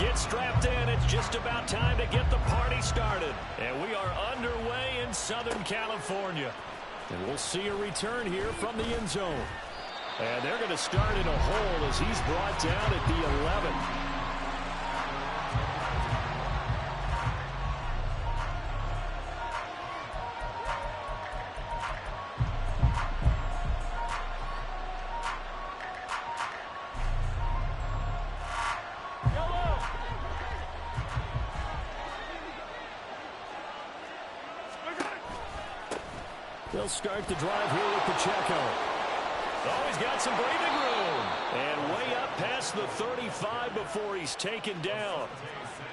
Get strapped in. It's just about time to get the party started. And we are underway in Southern California. And we'll see a return here from the end zone. And they're going to start in a hole as he's brought down at the 11. They'll start the drive here with Pacheco. Oh, he's got some breathing room. And way up past the 35 before he's taken down.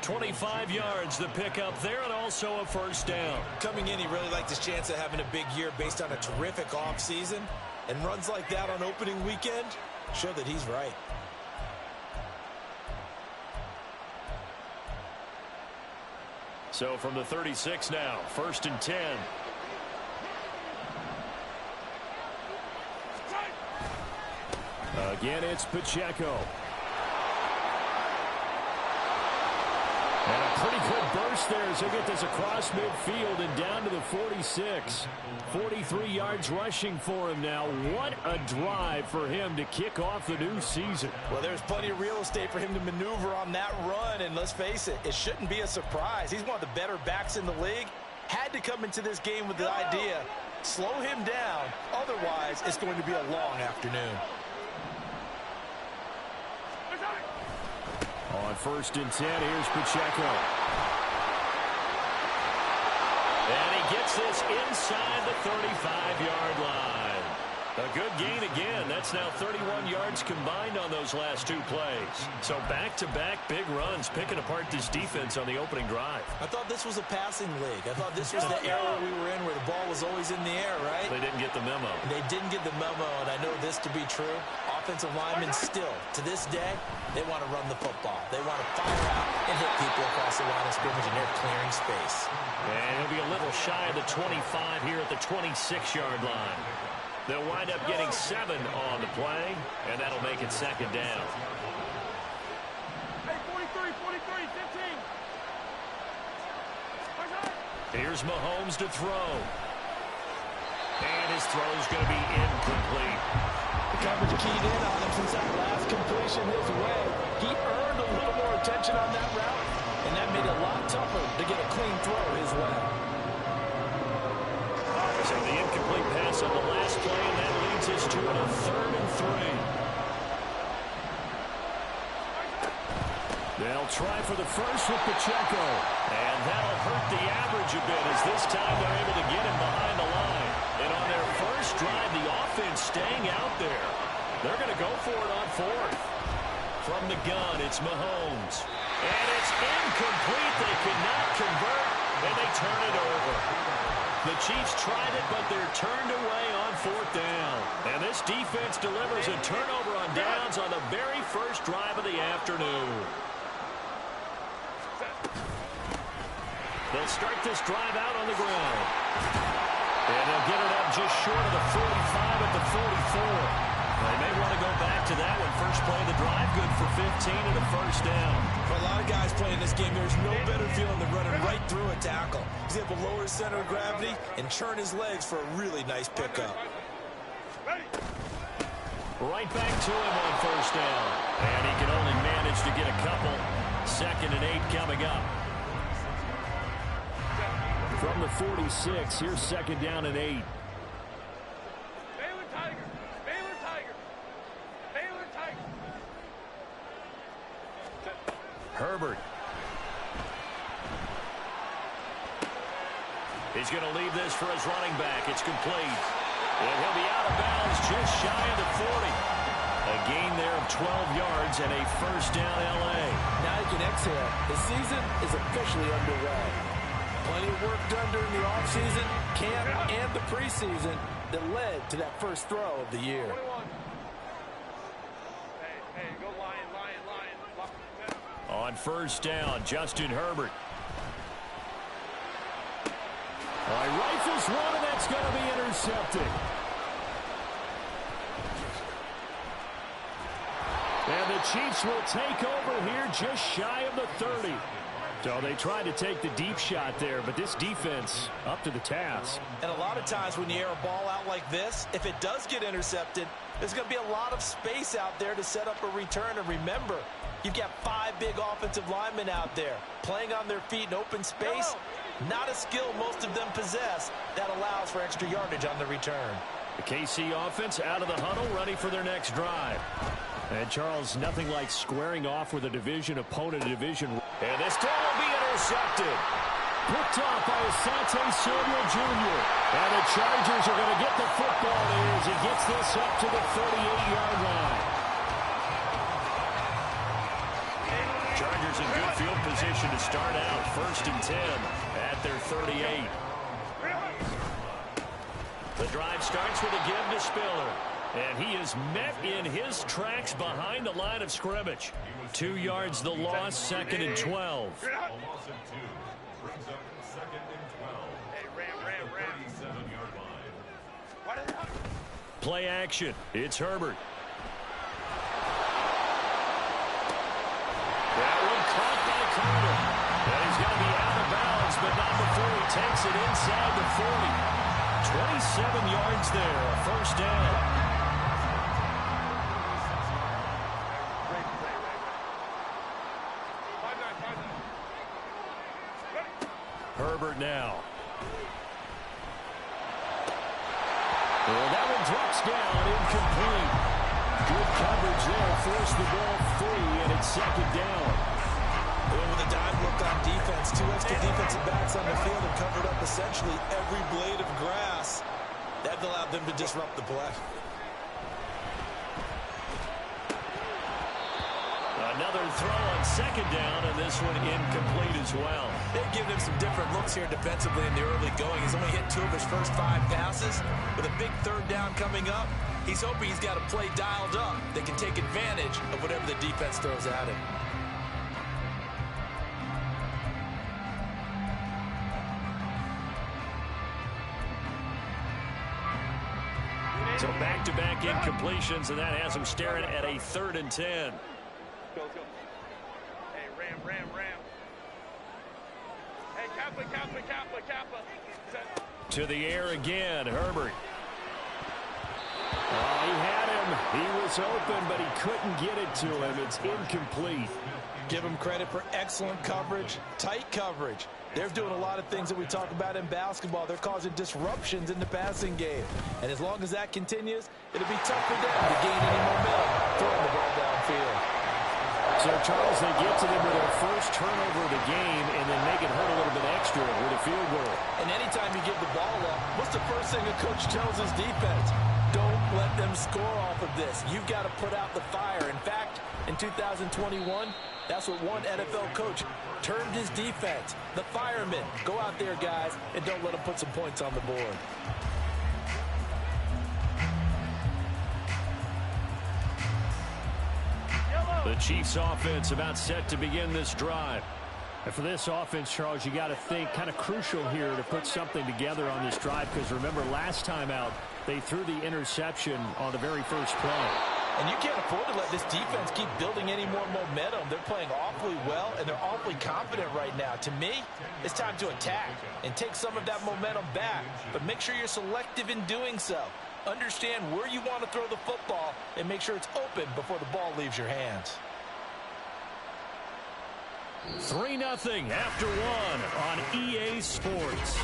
25 yards the pickup there, and also a first down. Coming in, he really liked his chance of having a big year based on a terrific offseason. And runs like that on opening weekend show that he's right. So from the 36 now, 1st and 10. Again, it's Pacheco. And a pretty good burst there as he'll get this across midfield and down to the 46. 43 yards rushing for him now. What a drive for him to kick off the new season. Well, there's plenty of real estate for him to maneuver on that run. And let's face it, it shouldn't be a surprise. He's one of the better backs in the league. Had to come into this game with the idea, slow him down. Otherwise, it's going to be a long afternoon. On 1st and 10, here's Pacheco. And he gets this inside the 35-yard line. A good gain again. That's now 31 yards combined on those last two plays. So back-to-back big runs, picking apart this defense on the opening drive. I thought this was a passing league. I thought this was the era we were in where the ball was always in the air, right? They didn't get the memo. They didn't get the memo, and I know this to be true. Offensive linemen still, to this day, they want to run the football. They want to fire out and hit people across the line of scrimmage, and they're clearing space. And he'll be a little shy of the 25 here at the 26-yard line. They'll wind up getting 7 on the play, and that'll make it 2nd down. Hey, 43, 15. Here's Mahomes to throw. And his throw's going to be incomplete. The coverage keyed in on him since that last completion his way. He earned a little more attention on that route, and that made it a lot tougher to get a clean throw his way. So the incomplete pass on the last play, and that leads us to a 3rd and 3. They'll try for the first with Pacheco. And that'll hurt the average a bit as this time they're able to get him behind the line. And on their first drive, the offense staying out there. They're going to go for it on 4th. From the gun, it's Mahomes. And it's incomplete. They could not convert, and they turn it over. The Chiefs tried it, but they're turned away on 4th down. And this defense delivers a turnover on downs on the very first drive of the afternoon. They'll start this drive out on the ground. And they'll get it up just short of the 45 at the 44. They may want to go back to that one. First play of the drive, good for 15 and a first down. For a lot of guys playing this game, there's no better feeling than running right through a tackle. He's able to lower his center of gravity and churn his legs for a really nice pickup. Right back to him on first down. And he can only manage to get a couple. 2nd and 8 coming up. From the 46, here's 2nd down and 8. Herbert. He's going to leave this for his running back. It's complete. And he'll be out of bounds just shy of the 40. A gain there of 12 yards and a first down L.A. Now you can exhale. The season is officially underway. Plenty of work done during the offseason, camp, and the preseason that led to that first throw of the year. Hey, go Lion. On first down, Justin Herbert. All right, rifles one, and that's going to be intercepted. And the Chiefs will take over here just shy of the 30. So they tried to take the deep shot there, but this defense up to the task. And a lot of times when you air a ball out like this, if it does get intercepted, there's going to be a lot of space out there to set up a return. And remember, you've got 5 big offensive linemen out there playing on their feet in open space. Not a skill most of them possess that allows for extra yardage on the return. The KC offense out of the huddle, ready for their next drive. And Charles, nothing like squaring off with a division opponent, a division. And this throw will be intercepted. Picked off by Asante Samuel Jr. And the Chargers are going to get the football here as he gets this up to the 38-yard line. Chargers in good field position to start out. 1st and 10 at their 38. The drive starts with a give to Spiller. And he is met in his tracks behind the line of scrimmage. 2 yards the loss, 2nd and 12. Play action. It's Herbert. That one caught by Carter. And he's going to be out of bounds, but not before he takes it inside the 40. 27 yards there, a 1st down. Herbert now. Well, that one drops down, incomplete. Good coverage there, forced the ball free, and it's 2nd down. And with a dime look on defense, 2 extra defensive backs on the field and covered up essentially every blade of grass. That allowed them to disrupt the play. Another throw on 2nd down, and this one incomplete as well. They've given him some different looks here defensively in the early going. He's only hit 2 of his first 5 passes. With a big 3rd down coming up, he's hoping he's got a play dialed up that can take advantage of whatever the defense throws at him. So back-to-back incompletions, and that has him staring at a 3rd and 10. Go. Hey, Ram. Hey, Kappa. To the air again, Herbert. Oh, he had him. He was open, but he couldn't get it to him. It's incomplete. Give him credit for excellent coverage, tight coverage. They're doing a lot of things that we talk about in basketball. They're causing disruptions in the passing game. And as long as that continues, it'll be tough for them to gain any momentum throwing the ball downfield. So, Charles, they get to them with their first turnover of the game and then make it hurt a little bit extra with a field goal. And anytime you give the ball up, what's the first thing a coach tells his defense? Don't let them score off of this. You've got to put out the fire. In fact, in 2021, that's what one NFL coach termed his defense. The firemen. Go out there, guys, and don't let them put some points on the board. The Chiefs offense about set to begin this drive. And for this offense, Charles, you got to think kind of crucial here to put something together on this drive, because remember last time out they threw the interception on the very first play. And you can't afford to let this defense keep building any more momentum. They're playing awfully well, and they're awfully confident right now. To me, it's time to attack and take some of that momentum back. But make sure you're selective in doing so. Understand where you want to throw the football and make sure it's open before the ball leaves your hands. 3-0 after 1 on EA Sports.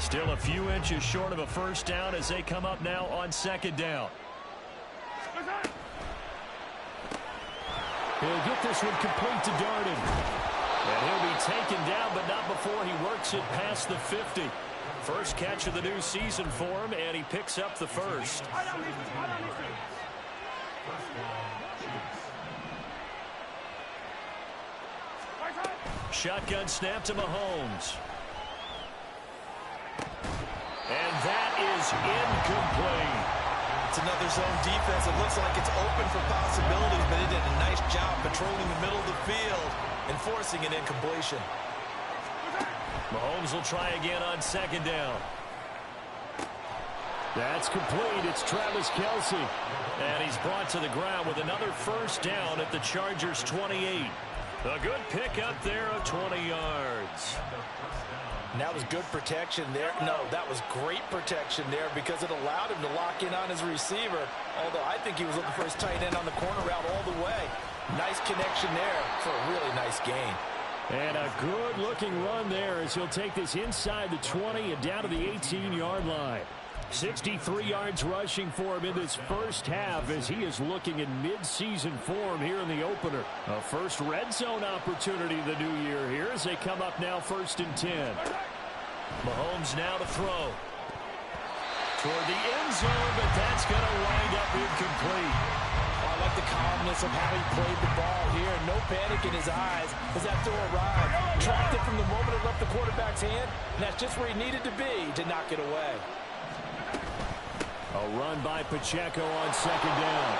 Still a few inches short of a first down as they come up now on 2nd down. He'll get this one complete to Darden. And he'll be taken down, but not before he works it past the 50. First catch of the new season for him, and he picks up the first. Shotgun snap to Mahomes. And that is incomplete. It's another zone defense. It looks like it's open for possibilities, but it did a nice job patrolling the middle of the field and forcing an incompletion. Mahomes will try again on second down. That's complete. It's Travis Kelce. And he's brought to the ground with another first down at the Chargers' 28. A good pickup there of 20 yards. And that was good protection there. No, that was great protection there because it allowed him to lock in on his receiver. Although I think he was looking for his tight end on the corner route all the way. Nice connection there for a really nice gain. And a good-looking run there as he'll take this inside the 20 and down to the 18-yard line. 63 yards rushing for him in this first half as he is looking in mid-season form here in the opener. A first red zone opportunity the new year here as they come up now 1st and 10. Mahomes now to throw. Toward the end zone, but that's going to wind up incomplete. I like the calmness of how he played the ball here. No panic in his eyes as that throw arrived. Tracked it from the moment it left the quarterback's hand, and that's just where he needed to be to knock it away. A run by Pacheco on second down.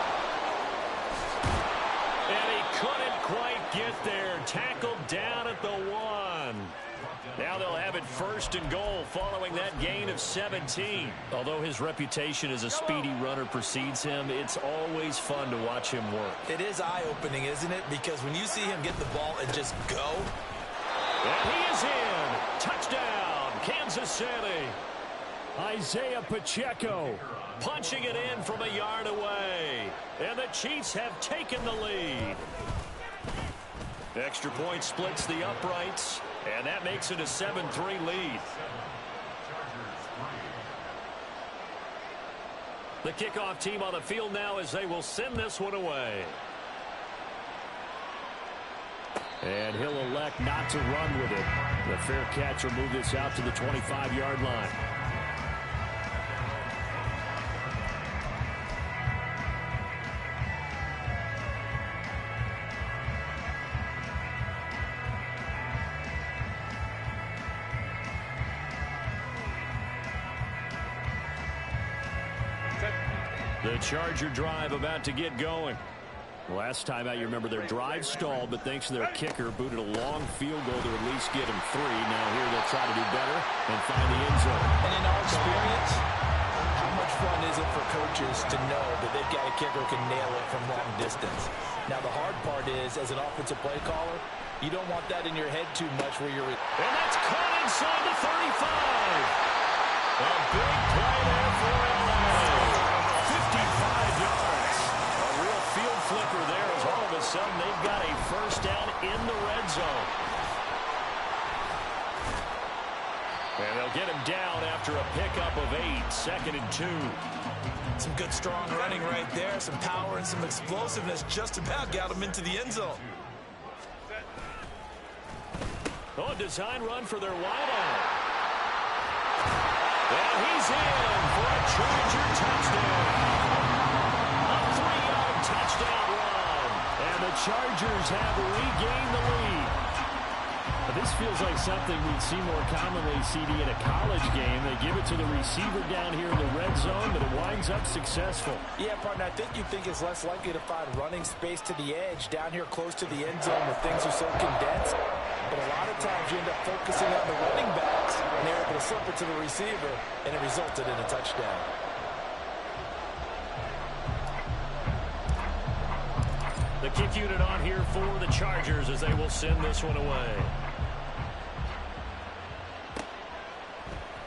And he couldn't quite get there. Tackled down at the 1. Now they'll have it 1st and goal following that gain of 17. Although his reputation as a speedy runner precedes him, it's always fun to watch him work. It is eye-opening, isn't it? Because when you see him get the ball and just go. And he is in. Touchdown, Kansas City. Isaiah Pacheco punching it in from a yard away. And the Chiefs have taken the lead. Extra point splits the uprights, and that makes it a 7-3 lead. The kickoff team on the field now as they will send this one away. And he'll elect not to run with it. The fair catch will move this out to the 25-yard line. The Charger drive about to get going. Last time out, you remember their drive stalled, but thanks to their kicker, booted a long field goal to at least get him 3. Now here they'll try to do better and find the end zone. And in our experience, how much fun is it for coaches to know that they've got a kicker who can nail it from long distance? Now the hard part is, as an offensive play caller, you don't want that in your head too much where you're... And that's caught inside the 35. A big play there for LA. 55 yards. A real field flipper there as all of a sudden they've got a first down in the red zone. And they'll get him down after a pickup of 8, 2nd and 2. Some good strong running right there. Some power and some explosiveness just about got him into the end zone. Oh, a design run for their wideout. And he's in for a Charger touchdown. A 3-yard touchdown run. And the Chargers have regained the lead. This feels like something we'd see more commonly, CD, in a college game. They give it to the receiver down here in the red zone, but it winds up successful. Yeah, partner, I think you think it's less likely to find running space to the edge down here close to the end zone where things are so condensed. But a lot of times you end up focusing on the running backs, and they're able to slip it to the receiver, and it resulted in a touchdown. The kick unit on here for the Chargers as they will send this one away.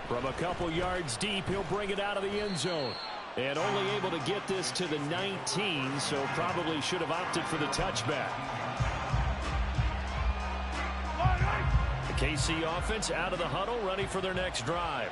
From a couple yards deep, he'll bring it out of the end zone. And only able to get this to the 19, so probably should have opted for the touchback. The KC offense out of the huddle, ready for their next drive.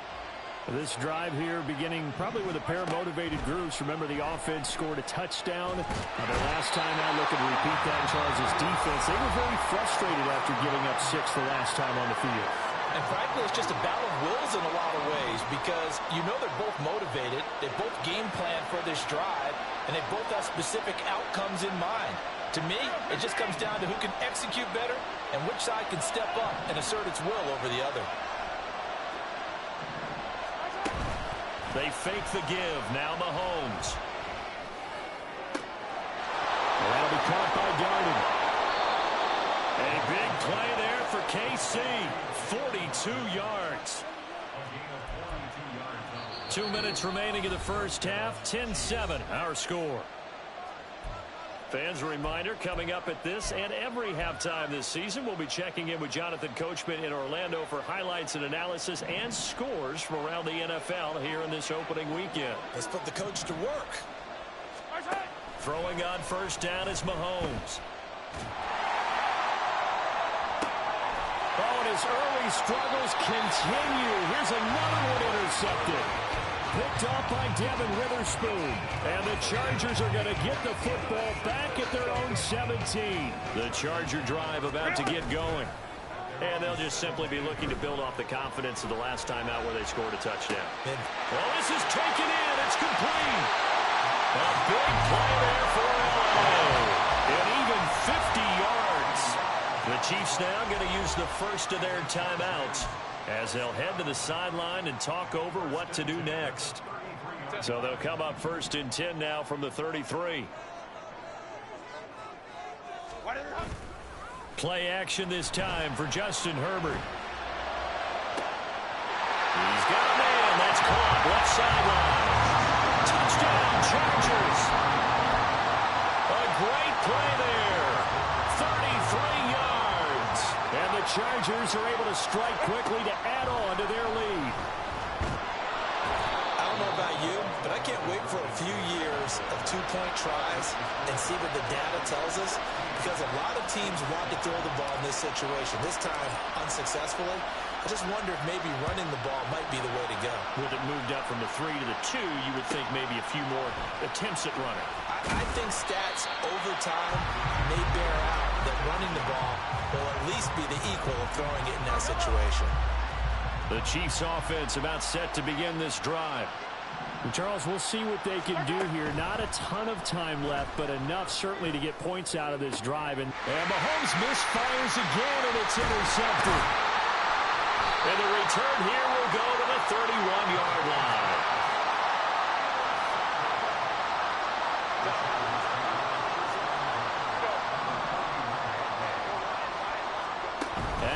This drive here beginning probably with a pair of motivated groups. Remember, the offense scored a touchdown. Their last time out, looking to repeat that in Charles' defense. They were very frustrated after giving up 6 the last time on the field. And frankly, it's just a battle of wills in a lot of ways because you know they're both motivated. They both game plan for this drive, and they both have specific outcomes in mind. To me, it just comes down to who can execute better and which side can step up and assert its will over the other. They fake the give. Now Mahomes. And that'll be caught by Darden. A big play there for KC. 42 yards. 2 minutes remaining in the first half. 10-7 our score. Fans, a reminder, coming up at this and every halftime this season, we'll be checking in with Jonathan Coachman in Orlando for highlights and analysis and scores from around the NFL here in this opening weekend. Let's put the coach to work. Throwing on first down is Mahomes. Oh, and his early struggles continue. Here's another one intercepted. Picked off by Devin Witherspoon. And the Chargers are going to get the football back at their own 17. The Charger drive about to get going. And they'll just simply be looking to build off the confidence of the last time out where they scored a touchdown. Well, this is taken in. It's complete. A big play there for LA. And even 50 yards. The Chiefs now going to use the first of their timeouts as they'll head to the sideline and talk over what to do next. So they'll come up first and 10 now from the 33. Play action this time for Justin Herbert. He's got a man. That's caught. Left sideline. Touchdown, Chargers. A great play there. 33 yards. And the Chargers are able to strike quickly to add on to their lead. I don't know about you, but I can't wait for a few years of two-point tries and see what the data tells us, because a lot of teams want to throw the ball in this situation. This time, unsuccessfully. I just wonder if maybe running the ball might be the way to go. With it moved up from the 3 to the 2, you would think maybe a few more attempts at running. I think stats over time may bear out that running the ball will at least be the equal of throwing it in that situation. The Chiefs offense about set to begin this drive. And Charles, we'll see what they can do here. Not a ton of time left, but enough certainly to get points out of this drive. And Mahomes misfires again, and it's intercepted. And the return here will go to the 31-yard line.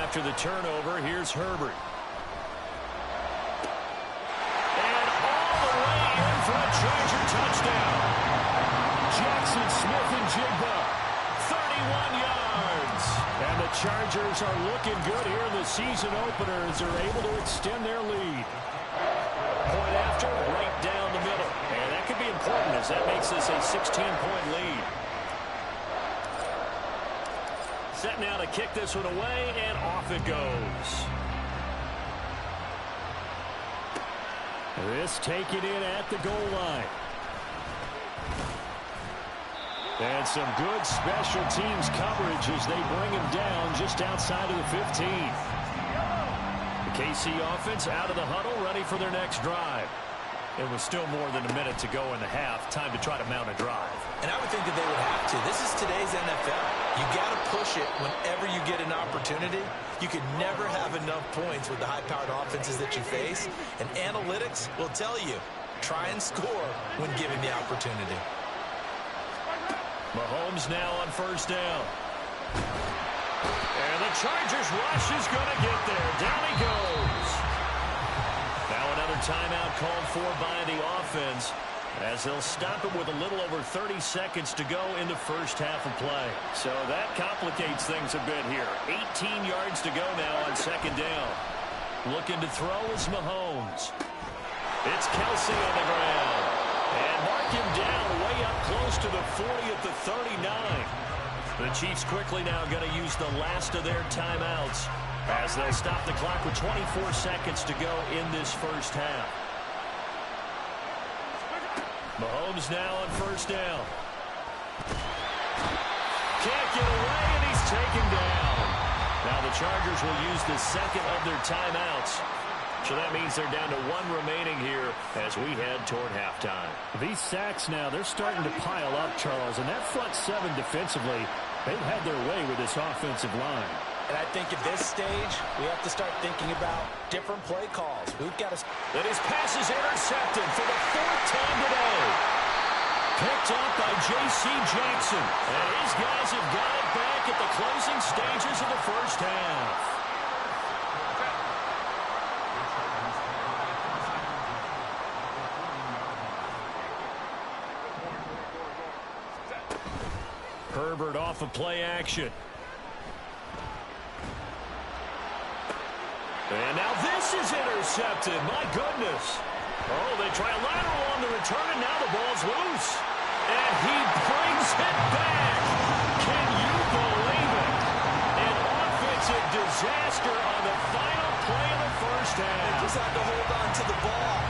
After the turnover, here's Herbert. For a Charger touchdown. Jackson Smith-Njigba, 31 yards. And the Chargers are looking good here in the season opener as they're able to extend their lead. Point after, right down the middle. And that could be important as that makes this a 16-point lead. Set now to kick this one away, and off it goes. This taken in at the goal line. And some good special teams coverage as they bring him down just outside of the 15. The KC offense out of the huddle, ready for their next drive. It was still more than a minute to go in the half. Time to try to mount a drive. And I would think that they would have to. This is today's NFL. You got to push it whenever you get an opportunity. You can never have enough points with the high-powered offenses that you face. And analytics will tell you, try and score when given the opportunity. Mahomes now on first down. And the Chargers rush is going to get there. Down he goes. Now another timeout called for by the offense as they'll stop it with a little over 30 seconds to go in the first half of play. So that complicates things a bit here. 18 yards to go now on second down. Looking to throw is Mahomes. It's Kelsey on the ground. And mark him down way up close to the 40 at the 39. The Chiefs quickly now going to use the last of their timeouts as they'll stop the clock with 24 seconds to go in this first half. Mahomes now on first down. Can't get away, and he's taken down. Now the Chargers will use the second of their timeouts. So that means they're down to one remaining here as we head toward halftime. These sacks now, they're starting to pile up, Charles. And that front seven defensively, they've had their way with this offensive line. And I think at this stage, we have to start thinking about different play calls. We've got to... That his pass is intercepted for the fourth time today. Picked up by J.C. Jackson. And his guys have got it back at the closing stages of the first half. Herbert off of play action. And now this is intercepted. My goodness. Oh, they try a lateral on the return, and now the ball's loose. And he brings it back. Can you believe it? An offensive disaster on the final play of the first half. They just had to hold on to the ball.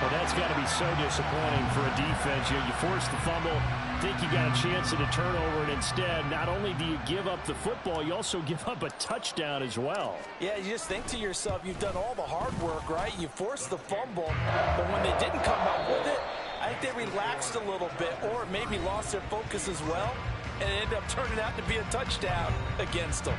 Well, that's got to be so disappointing for a defense. You force the fumble, think you got a chance at a turnover, and instead, not only do you give up the football, you also give up a touchdown as well. Yeah, you just think to yourself, you've done all the hard work, right? You forced the fumble, but when they didn't come up with it, I think they relaxed a little bit or maybe lost their focus as well, and it ended up turning out to be a touchdown against them.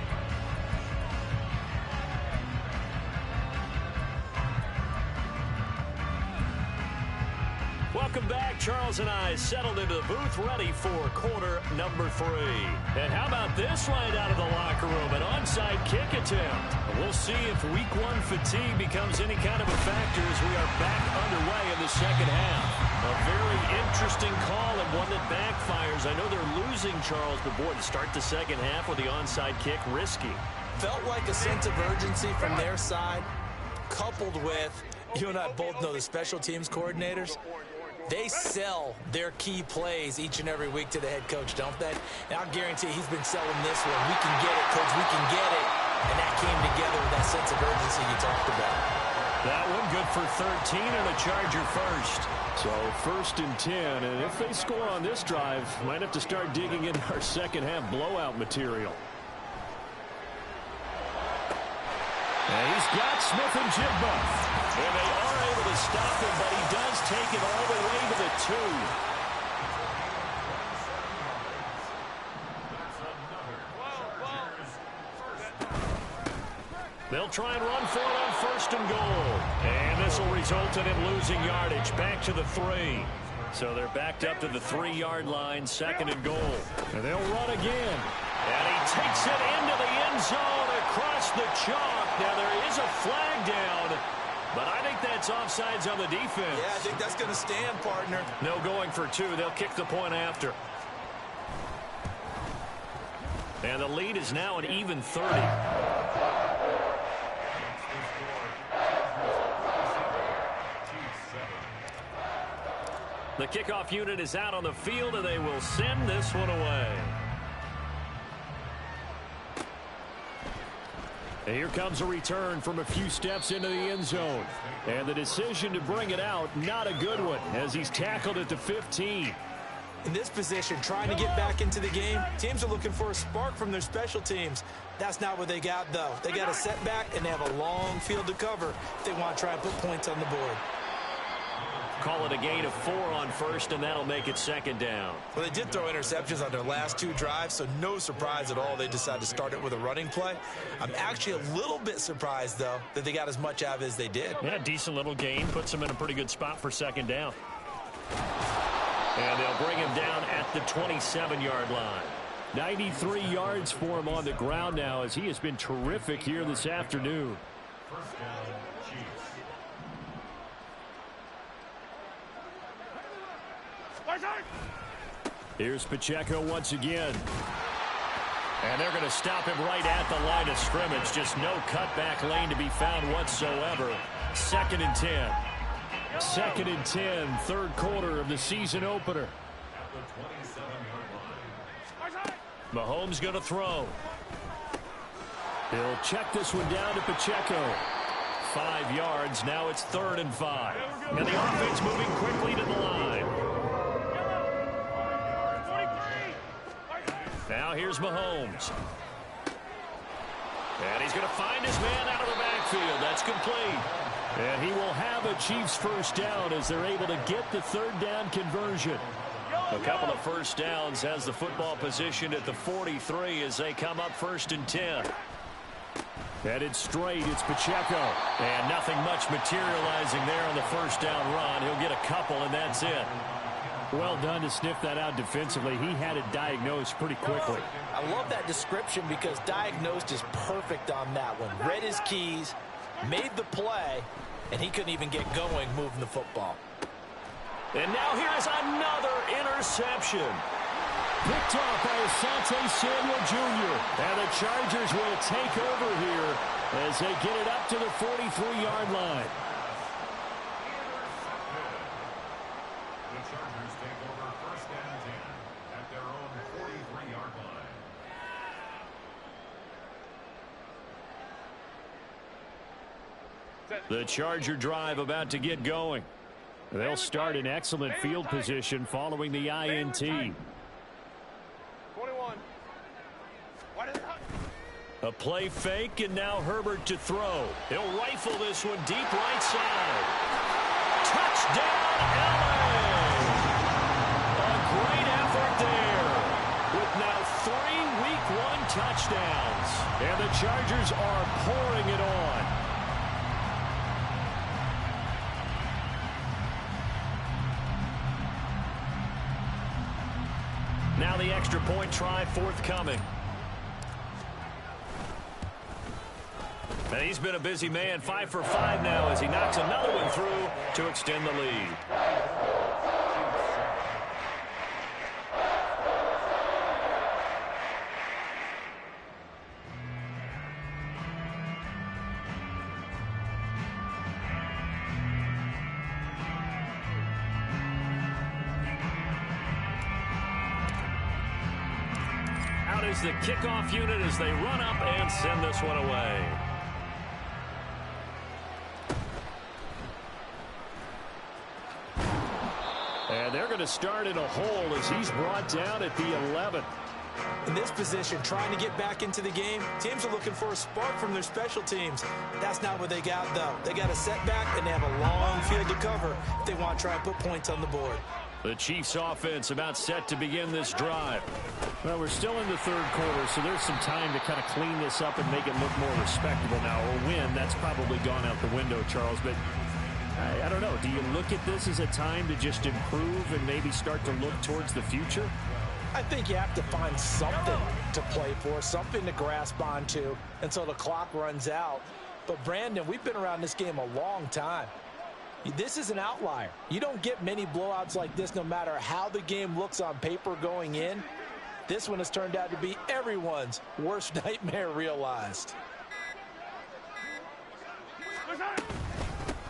Welcome back. Charles and I settled into the booth, ready for quarter number 3. And how about this right out of the locker room? An onside kick attempt. We'll see if week 1 fatigue becomes any kind of a factor as we are back underway in the second half. A very interesting call and one that backfires. I know they're losing, Charles, but boy, to start the second half with the onside kick, risky. Felt like a sense of urgency from their side, coupled with, you and I both know the special teams coordinators. They sell their key plays each and every week to the head coach, don't they? And I'll guarantee he's been selling this one. We can get it, coach. We can get it. And that came together with that sense of urgency you talked about. That one good for 13 and a Charger first. So 1st and 10, and if they score on this drive, might have to start digging into our second half blowout material. And he's got Smith and Jigba. And they are able to stop him, but he does take it all the way to the 2. They'll try and run for it on 1st and goal. And this will result in him losing yardage back to the 3. So they're backed up to the 3-yard line, 2nd and goal. And they'll run again. And he takes it into the end zone across the chalk. Now there is a flag down, but I think that's offsides on the defense. Yeah, I think that's going to stand, partner. No going for 2. They'll kick the point after. And the lead is now an even 30. The kickoff unit is out on the field, and they will send this one away. And here comes a return from a few steps into the end zone. And the decision to bring it out, not a good one, as he's tackled at the 15. In this position, trying to get back into the game, teams are looking for a spark from their special teams. That's not what they got, though. They got a setback, and they have a long field to cover if they want to try and put points on the board. Call it a gain of 4 on 1st, and that'll make it 2nd down. Well, they did throw interceptions on their last 2 drives, so no surprise at all they decided to start it with a running play. I'm actually a little bit surprised, though, that they got as much out of it as they did. Yeah, decent little gain. Puts them in a pretty good spot for 2nd down. And they'll bring him down at the 27-yard line. 93 yards for him on the ground now, as he has been terrific here this afternoon. Here's Pacheco once again. And they're going to stop him right at the line of scrimmage. Just no cutback lane to be found whatsoever. 2nd and 10. 2nd and 10, 3rd quarter of the season opener. Mahomes going to throw. He'll check this one down to Pacheco. 5 yards. Now it's 3rd and 5. And the offense moving quickly to the line. Now here's Mahomes. And he's going to find his man out of the backfield. That's complete. And he will have a Chiefs first down as they're able to get the 3rd down conversion. A couple of first downs has the football position at the 43 as they come up 1st and 10. Headed straight, it's Pacheco. And nothing much materializing there on the first down run. He'll get a couple, and that's it. Well done to sniff that out defensively. He had it diagnosed pretty quickly. I love that description because diagnosed is perfect on that one. Read his keys, made the play, and he couldn't even get going moving the football. And now here is another interception. Picked off by Asante Samuel Jr. And the Chargers will take over here as they get it up to the 43-yard line. The Chargers take over first and 10 at their own 43-yard line. The Charger drive about to get going. They'll start in excellent field position following the INT. 21. A play fake, and now Herbert to throw. He'll rifle this one deep right side. Touchdown, LA! A great effort there. With now 3 Week 1 touchdowns. And the Chargers are pouring it on. Now the extra point try forthcoming. And he's been a busy man, 5 for 5 now as he knocks another one through to extend the lead. Out is the kickoff unit as they run up and send this one away. And they're going to start in a hole as he's brought down at the 11. In this position, trying to get back into the game, teams are looking for a spark from their special teams. That's not what they got, though. They got a setback, and they have a long field to cover if they want to try and put points on the board. The Chiefs offense about set to begin this drive. Well, we're still in the third quarter, so there's some time to kind of clean this up and make it look more respectable now. Or win, that's probably gone out the window, Charles. But I don't know. Do you look at this as a time to just improve and maybe start to look towards the future? I think you have to find something to play for, something to grasp onto until the clock runs out. But, Brandon, we've been around this game a long time. This is an outlier. You don't get many blowouts like this no matter how the game looks on paper going in. This one has turned out to be everyone's worst nightmare realized.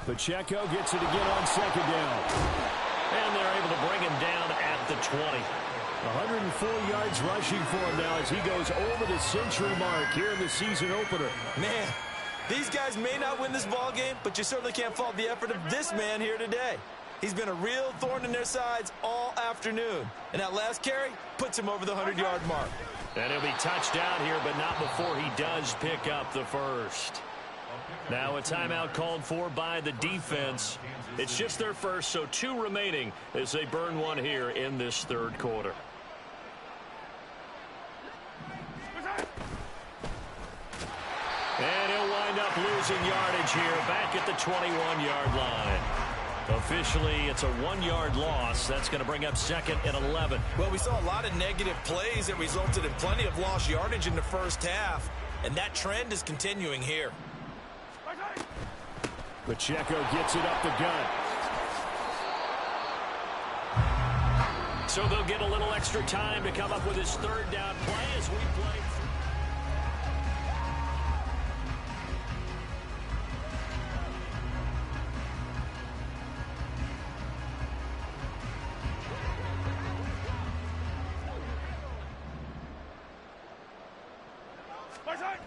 Pacheco gets it again on second down. And they're able to bring him down at the 20. 104 yards rushing for him now as he goes over the century mark here in the season opener. Man, these guys may not win this ball game, but you certainly can't fault the effort of this man here today. He's been a real thorn in their sides all afternoon. And that last carry puts him over the 100-yard mark. And he'll be touched down here, but not before he does pick up the first. Now a timeout called for by the defense. It's just their first, so 2 remaining as they burn one here in this third quarter. And he'll wind up losing yardage here back at the 21-yard line. Officially, it's a 1-yard loss. That's going to bring up second and 11. Well, we saw a lot of negative plays that resulted in plenty of lost yardage in the first half, and that trend is continuing here. Pacheco gets it up the gut. So they'll get a little extra time to come up with his third down play as we play.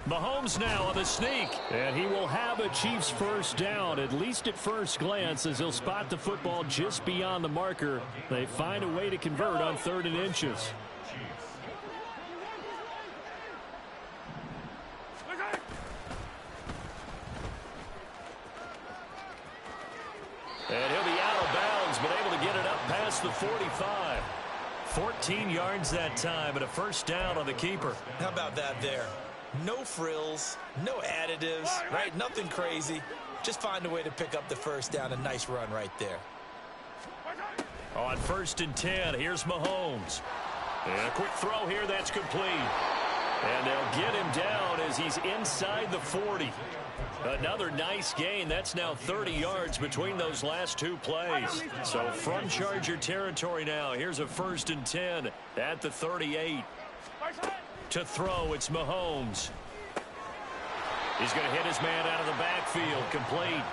Mahomes now on the sneak, and he will have a Chiefs first down, at least at first glance, as he'll spot the football just beyond the marker. They find a way to convert on 3rd and inches. And he'll be out of bounds, but able to get it up past the 45. 14 yards that time, and a first down on the keeper. How about that there? No frills, no additives, right? Nothing crazy. Just find a way to pick up the first down. A nice run right there. On 1st and 10, here's Mahomes. And a quick throw here that's complete. And they'll get him down as he's inside the 40. Another nice gain. That's now 30 yards between those last two plays. So from Charger territory now, here's a 1st and 10 at the 38. To throw, it's Mahomes. He's going to hit his man out of the backfield. Complete.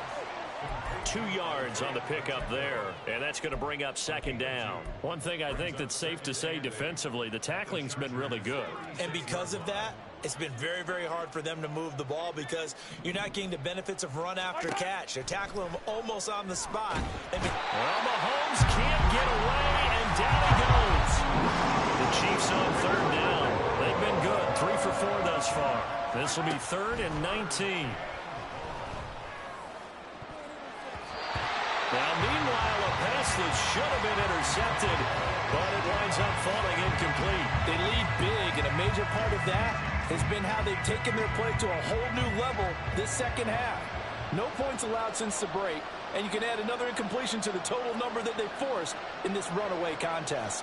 2 yards on the pickup there, and that's going to bring up 2nd down. One thing I think that's safe to say defensively, the tackling's been really good. And because of that, it's been very, very hard for them to move the ball because you're not getting the benefits of run after catch. They're tackling him almost on the spot. Well, Mahomes can't get away, and down he goes. The Chiefs on 3rd down. They've been good, 3 for 4 thus far. This will be 3rd and 19. Now, meanwhile, a pass that should have been intercepted, but it winds up falling incomplete. They lead big, and a major part of that has been how they've taken their play to a whole new level this second half. No points allowed since the break, and you can add another incompletion to the total number that they forced in this runaway contest.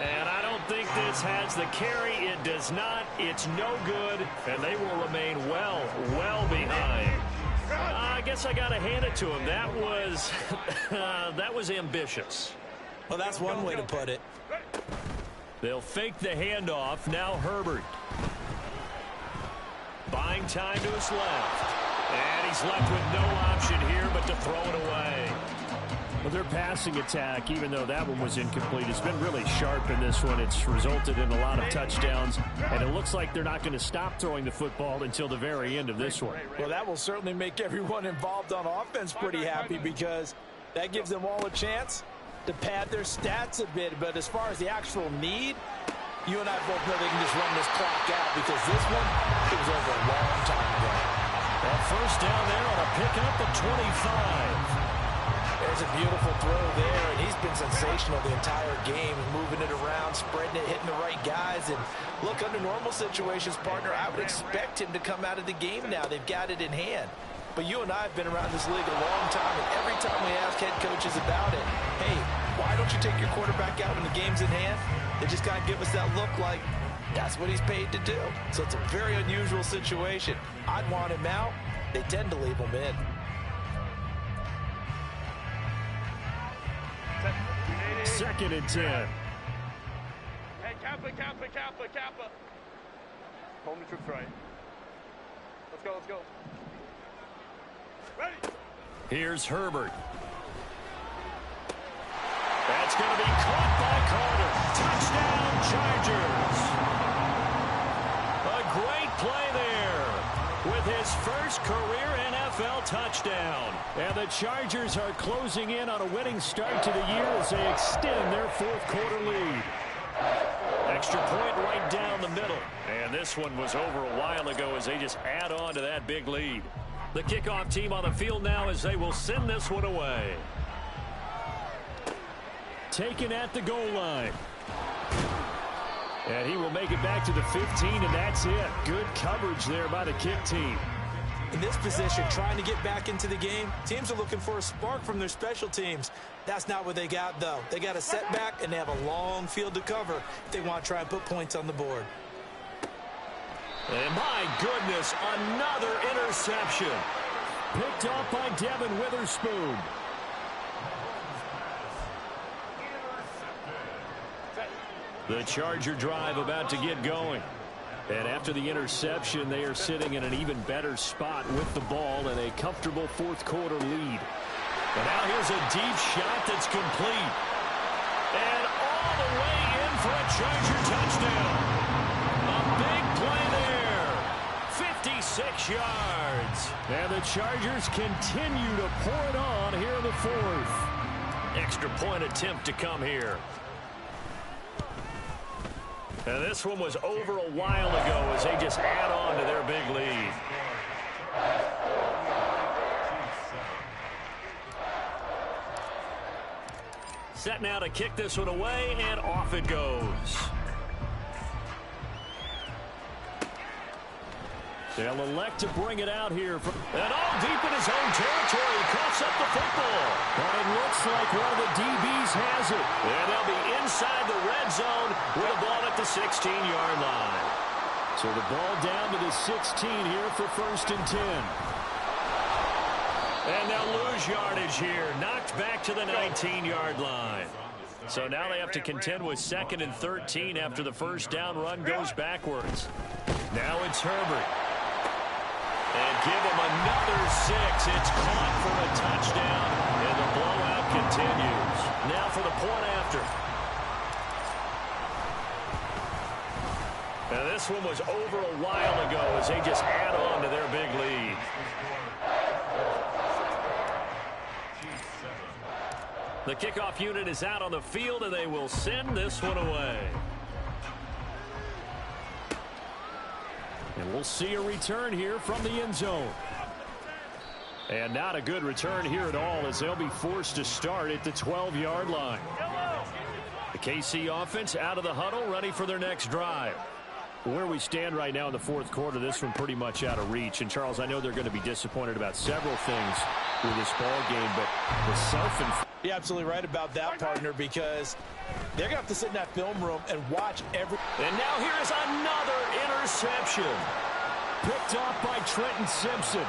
And I don't think this has the carry. It does not. It's no good, and they will remain well behind. I guess I got to hand it to him. That was that was ambitious. Well, that's one way to put it. They'll fake the handoff. Now Herbert. Buying time to his left. And he's left with no option here but to throw it away. Well, their passing attack, even though that one was incomplete, has been really sharp in this one. It's resulted in a lot of touchdowns, and it looks like they're not going to stop throwing the football until the very end of this one. Well, that will certainly make everyone involved on offense pretty happy because that gives them all a chance to pad their stats a bit. But as far as the actual need, you and I both know they can just run this clock out because this one, it was over a long time ago. Well, 1st down there on a pickup at 25. There's a beautiful throw there, and he's been sensational the entire game, moving it around, spreading it, hitting the right guys. And look, under normal situations, partner, I would expect him to come out of the game now. They've got it in hand. But you and I have been around this league a long time, and every time we ask head coaches about it, hey, why don't you take your quarterback out when the game's in hand? They just kind of give us that look like that's what he's paid to do. So it's a very unusual situation. I'd want him out. They tend to leave him in. Second and 10. Hey, Kappa, Kappa, Kappa, Kappa. Home the troops right. Let's go, let's go. Ready. Here's Herbert. That's going to be caught by Carter. Touchdown, Chargers. A great play there with his first career NFL touchdown. And the Chargers are closing in on a winning start to the year as they extend their 4th quarter lead. Extra point right down the middle. And this one was over a while ago as they just add on to that big lead. The kickoff team on the field now as they will send this one away. Taken at the goal line. And he will make it back to the 15, and that's it. Good coverage there by the kick team. In this position, trying to get back into the game, teams are looking for a spark from their special teams. That's not what they got, though. They got a setback, and they have a long field to cover if they want to try and put points on the board. And my goodness, another interception. Picked off by Devin Witherspoon. The Charger drive about to get going. And after the interception, they are sitting in an even better spot with the ball and a comfortable 4th quarter lead. And now here's a deep shot that's complete. And all the way in for a Charger touchdown. A big play there. 56 yards. And the Chargers continue to pour it on here in the 4th. Extra point attempt to come here. And this one was over a while ago as they just add on to their big lead. Set now to kick this one away, and off it goes. They'll elect to bring it out here. And all deep in his own territory. He coughs up the football. But it looks like one of the DBs has it. And they'll be inside the red zone with a ball at the 16-yard line. So the ball down to the 16 here for 1st and 10. And they'll lose yardage here. Knocked back to the 19-yard line. So now they have to contend with 2nd and 13 after the first down run goes backwards. Now it's Herbert. And give him another 6. It's caught for a touchdown. And the blowout continues. Now for the point after. And this one was over a while ago as they just add on to their big lead. The kickoff unit is out on the field, and they will send this one away. And we'll see a return here from the end zone. And not a good return here at all as they'll be forced to start at the 12-yard line. The KC offense out of the huddle, ready for their next drive. Where we stand right now in the 4th quarter, this one pretty much out of reach. And, Charles, I know they're going to be disappointed about several things with this ball game, but the self-inflicted. You're absolutely right about that, partner, because they're going to have to sit in that film room and watch every... And now here is another interception. Picked off by Trenton Simpson.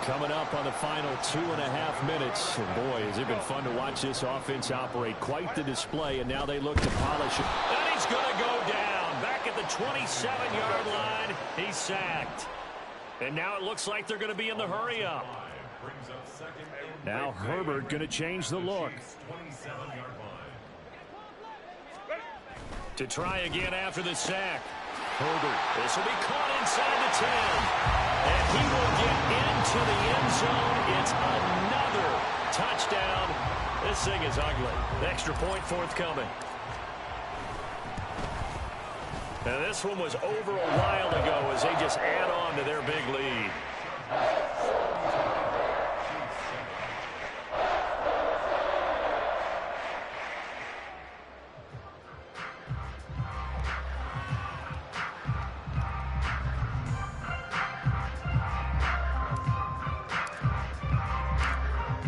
Coming up on the final 2.5 minutes. And boy, has it been fun to watch this offense operate. Quite the display, and now they look to polish it. And he's going to go down. Back at the 27-yard line. He's sacked. And now it looks like they're going to be in the hurry up. Now Herbert going to change the look. To try again after the sack. Herbert. This will be caught inside the 10. And he will get into the end zone. It's another touchdown. This thing is ugly. Extra point forthcoming. And this one was over a while ago as they just add on to their big lead.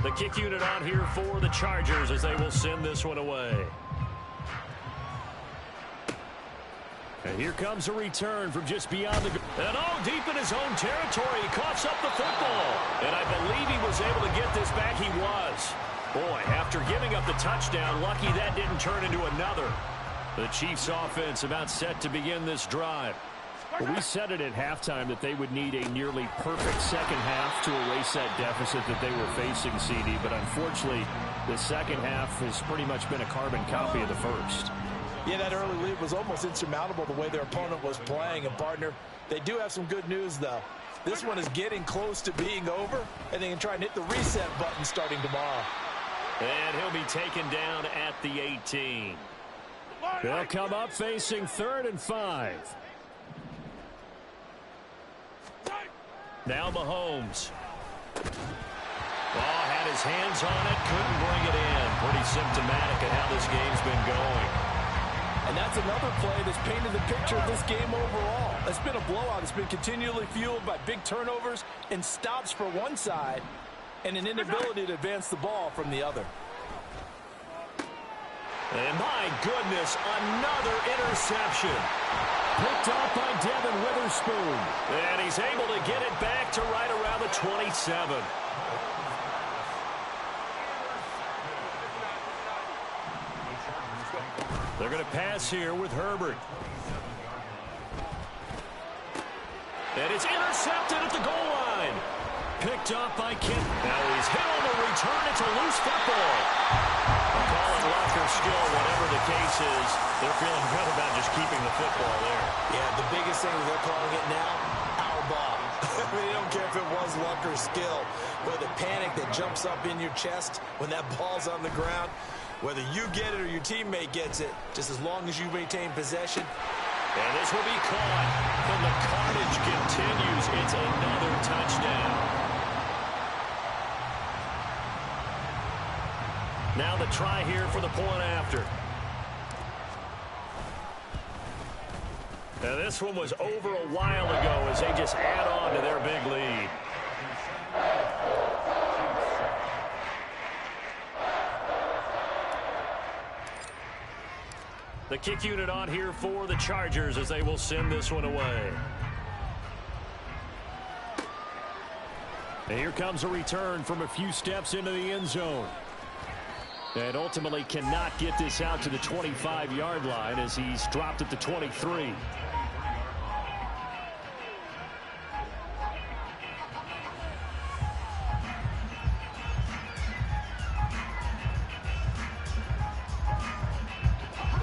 The kick unit on here for the Chargers as they will send this one away. And here comes a return from just beyond the... And all deep in his own territory, he coughs up the football. And I believe he was able to get this back. He was. Boy, after giving up the touchdown, lucky that didn't turn into another. The Chiefs offense about set to begin this drive. Well, we said it at halftime that they would need a nearly perfect second half to erase that deficit that they were facing, CD. But unfortunately, the second half has pretty much been a carbon copy of the first. Yeah, that early lead was almost insurmountable the way their opponent was playing. And, partner, they do have some good news, though. This one is getting close to being over, and they can try and hit the reset button starting tomorrow. And he'll be taken down at the 18. They'll come up facing 3rd and 5. Now Mahomes. Oh, had his hands on it, couldn't bring it in. Pretty symptomatic of how this game's been going. And that's another play that's painted the picture of this game overall. It's been a blowout. It's been continually fueled by big turnovers and stops for one side and an inability to advance the ball from the other. And my goodness, another interception. Picked off by Devin Witherspoon. And he's able to get it back to right around the 27. They're going to pass here with Herbert. And it's intercepted at the goal line. Picked off by Kent. Now he's hit on the return. It's a loose football. I'll call it luck or skill, whatever the case is. They're feeling good about just keeping the football there. Yeah, the biggest thing is they're calling it now, our ball. I mean, they don't care if it was luck or skill. But the panic that jumps up in your chest when that ball's on the ground, whether you get it or your teammate gets it, just as long as you maintain possession. And this will be caught. And the carnage continues. It's another touchdown. Now the try here for the point after. Now, this one was over a while ago as they just add on to their big lead. The kick unit on here for the Chargers as they will send this one away. And here comes a return from a few steps into the end zone. And ultimately cannot get this out to the 25-yard line as he's dropped at the 23.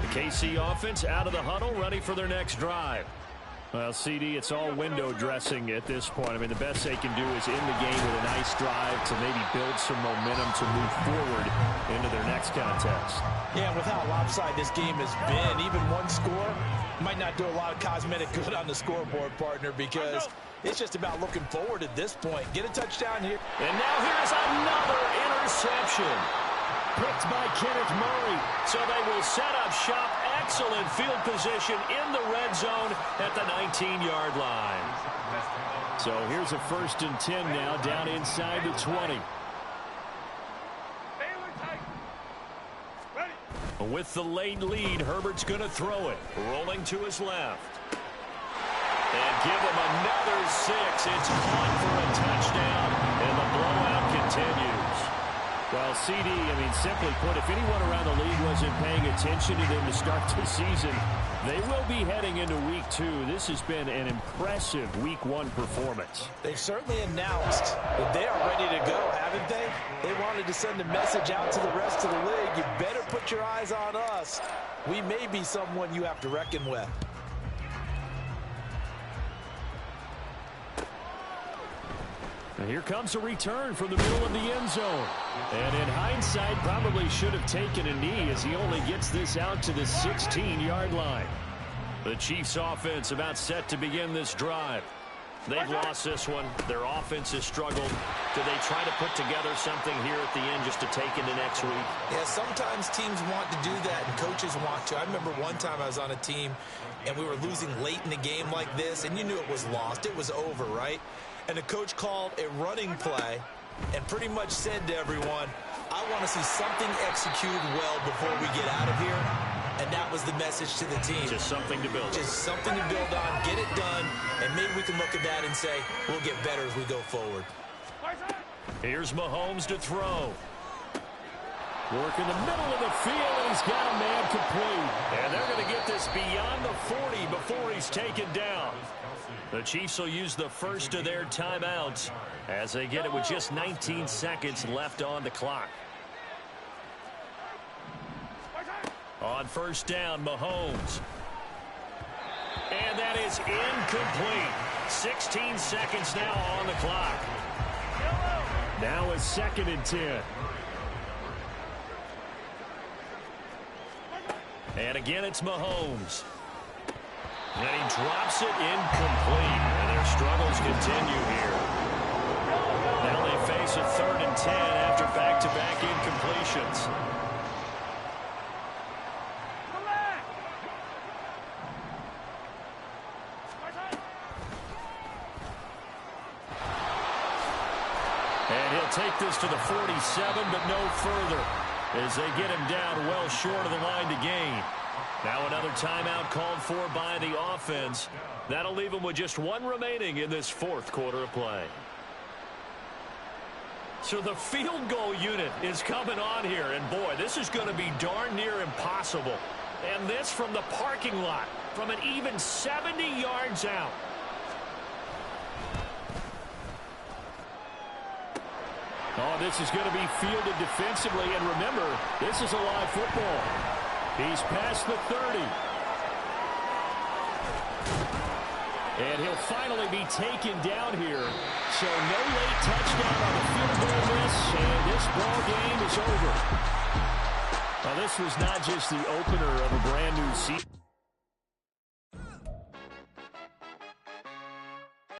The KC offense out of the huddle, ready for their next drive. Well, CD, it's all window dressing at this point. I mean, the best they can do is end the game with a nice drive to maybe build some momentum to move forward into their next contest. Yeah, with how lopsided this game has been, even one score might not do a lot of cosmetic good on the scoreboard, partner, because it's just about looking forward at this point. Get a touchdown here. And now here's another interception. Picked by Kenneth Murray. So they will set up shop. Excellent field position in the red zone at the 19-yard line. So here's a 1st and 10 now down inside the 20. With the late lead, Herbert's going to throw it. Rolling to his left. And give him another 6. It's caught for a touchdown, and the blowout continues. Well, CD, I mean, simply put, if anyone around the league wasn't paying attention to them to start the season, they will be heading into Week 2. This has been an impressive Week 1 performance. They've certainly announced that they are ready to go, haven't they? They wanted to send a message out to the rest of the league. You better put your eyes on us. We may be someone you have to reckon with. And here comes a return from the middle of the end zone. And in hindsight, probably should have taken a knee as he only gets this out to the 16-yard line. The Chiefs offense about set to begin this drive. They've lost this one. Their offense has struggled. Do they try to put together something here at the end just to take into next week? Yeah, sometimes teams want to do that and coaches want to. I remember one time I was on a team and we were losing late in the game like this, and you knew it was lost. It was over, right? And the coach called a running play and pretty much said to everyone, I want to see something executed well before we get out of here. And that was the message to the team. Just something to build on. Just something to build on, get it done, and maybe we can look at that and say, we'll get better as we go forward. Here's Mahomes to throw. Work in the middle of the field, and he's got a man complete. And they're going to get this beyond the 40 before he's taken down. The Chiefs will use the first of their timeouts as they get it with just 19 seconds left on the clock. On 1st down, Mahomes. And that is incomplete. 16 seconds now on the clock. Now it's 2nd and 10. And again, it's Mahomes. And he drops it incomplete. And their struggles continue here. Now they face a 3rd and 10 after back-to-back incompletions. And he'll take this to the 47, but no further, as they get him down well short of the line to gain. Now another timeout called for by the offense. That'll leave them with just one remaining in this 4th quarter of play. So the field goal unit is coming on here, and boy, this is going to be darn near impossible. And this from the parking lot, from an even 70 yards out. Oh, this is going to be fielded defensively, and remember, this is a live football. He's past the 30. And he'll finally be taken down here. So no late touchdown on the field goal miss, and this ball game is over. Now, this was not just the opener of a brand new season.